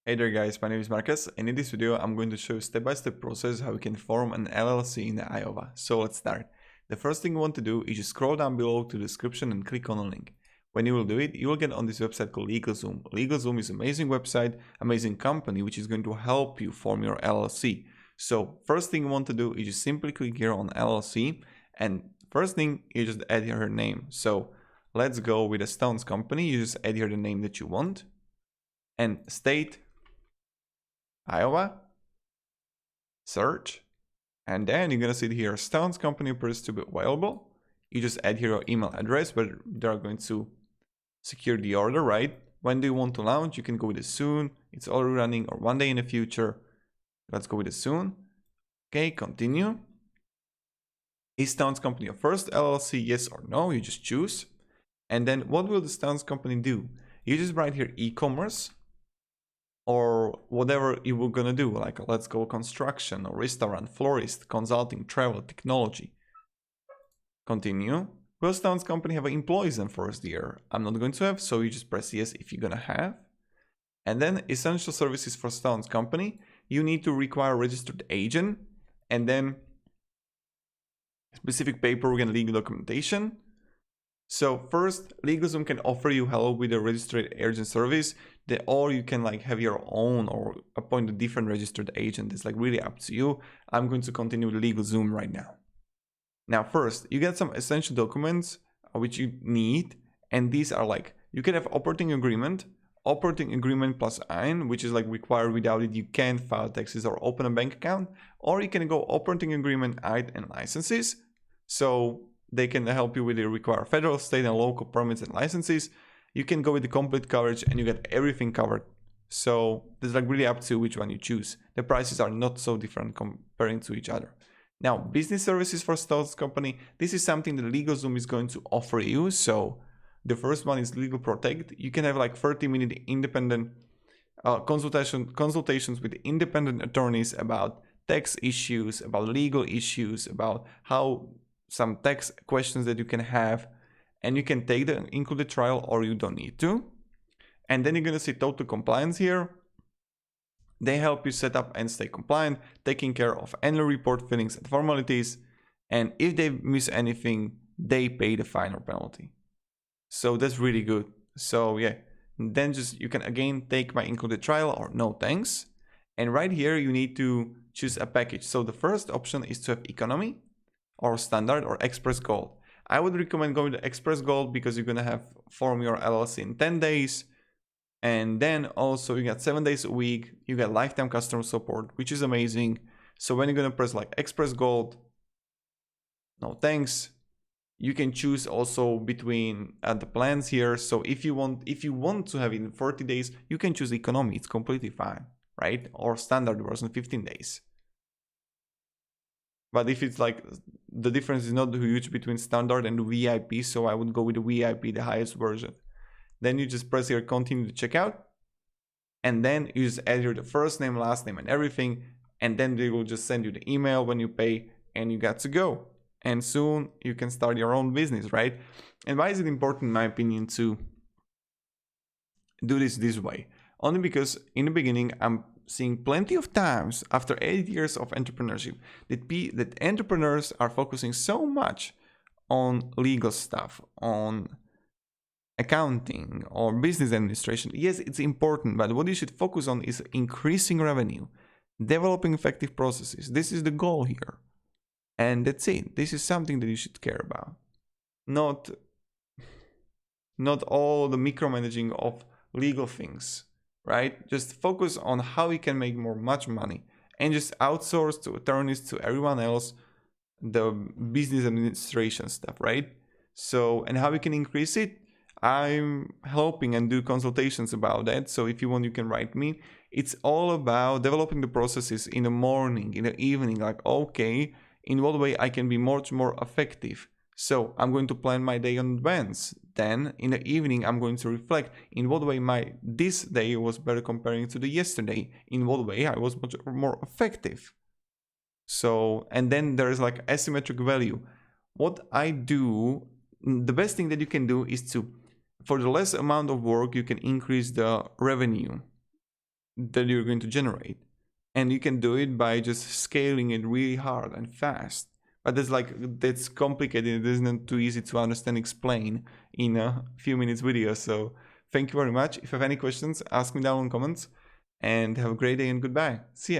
Hey there guys, my name is Marcus, and in this video I'm going to show you step-by-step process how you can form an LLC in Iowa. So let's start. The first thing you want to do is just scroll down below to the description and click on a link. When you will do it, you will get on this website called LegalZoom. LegalZoom is an amazing website, amazing company which is going to help you form your LLC. So first thing you want to do is just simply click here on LLC, and first thing you just add here her name. So let's go with a Stones company. You just add here the name that you want and state Iowa, search, and then you're gonna see here Stones company appears to be available. You just add here your email address, but they're going to secure the order, right? When do you want to launch? You can go with it soon. It's already running, or one day in the future. Let's go with it soon. Okay, continue. Is Stones company your first LLC? Yes or no? You just choose. And then what will the Stones company do? You just write here e-commerce, or whatever you were gonna do, like let's go construction or restaurant, florist, consulting, travel, technology. Continue. Will Stones company have employees in first year? I'm not going to have, so you just press yes if you're gonna have. And then essential services for Stones company. You need to require a registered agent, and then specific paperwork and legal documentation. So first, LegalZoom can offer you help with a registered agent service, or you can like have your own or appoint a different registered agent. It's like really up to you. I'm going to continue with LegalZoom right now. Now first, you get some essential documents which you need, and these are like, you can have operating agreement plus ein, which is like required. Without it you can't file taxes or open a bank account, or you can go operating agreement, ein, and licenses. So they can help you with the require federal, state, and local permits and licenses. You can go with the complete coverage and you get everything covered. So it's like really up to which one you choose. The prices are not so different comparing to each other. Now, business services for Stones company. This is something that LegalZoom is going to offer you. So the first one is Legal Protect. You can have like 30-minute independent consultations with independent attorneys about tax issues, about legal issues, about how some tax questions that you can have, and you can take the included trial or you don't need to. And then you're going to see total compliance here. They help you set up and stay compliant, taking care of annual report fillings and formalities, and if they miss anything, they pay the fine or penalty. So that's really good. So yeah, then just you can again take my included trial or no thanks, and right here you need to choose a package. So the first option is to have economy or standard or express gold. I would recommend going to express gold because you're gonna have form your LLC in 10 days, and then also you got 7 days a week, you got lifetime customer support, which is amazing. So when you're gonna press like express gold, no thanks, you can choose also between the plans here. So if you want to have it in 40 days, you can choose economy, it's completely fine, right? Or standard version 15 days. But if it's like the difference is not huge between standard and VIP, so I would go with the VIP, the highest version. Then you just press here continue to checkout, and then you just add here the first name, last name, and everything, and then they will just send you the email when you pay, and you got to go. And soon you can start your own business, right? And why is it important, in my opinion, to do this way? Only because in the beginning I'm seeing plenty of times after 8 years of entrepreneurship that entrepreneurs are focusing so much on legal stuff, on accounting or business administration. Yes, it's important, but what you should focus on is increasing revenue, developing effective processes. This is the goal here. And that's it. This is something that you should care about. Not all the micromanaging of legal things, right? Just focus on how you can make much money, and just outsource to attorneys, to everyone else, the business administration stuff, right? So, and how you can increase it, I'm helping and do consultations about that. So if you want, you can write me. It's all about developing the processes in the morning, in the evening, like, okay, in what way I can be much more effective. So I'm going to plan my day in advance. Then in the evening, I'm going to reflect in what way this day was better comparing to the yesterday. In what way I was much more effective. So, and then there is like asymmetric value. What I do, the best thing that you can do is to, for the less amount of work, you can increase the revenue. that you're going to generate. And you can do it by just scaling it really hard and fast. But that's complicated. It isn't too easy to understand, explain in a few minutes video. So thank you very much. If you have any questions, ask me down in comments, and have a great day and goodbye. See ya.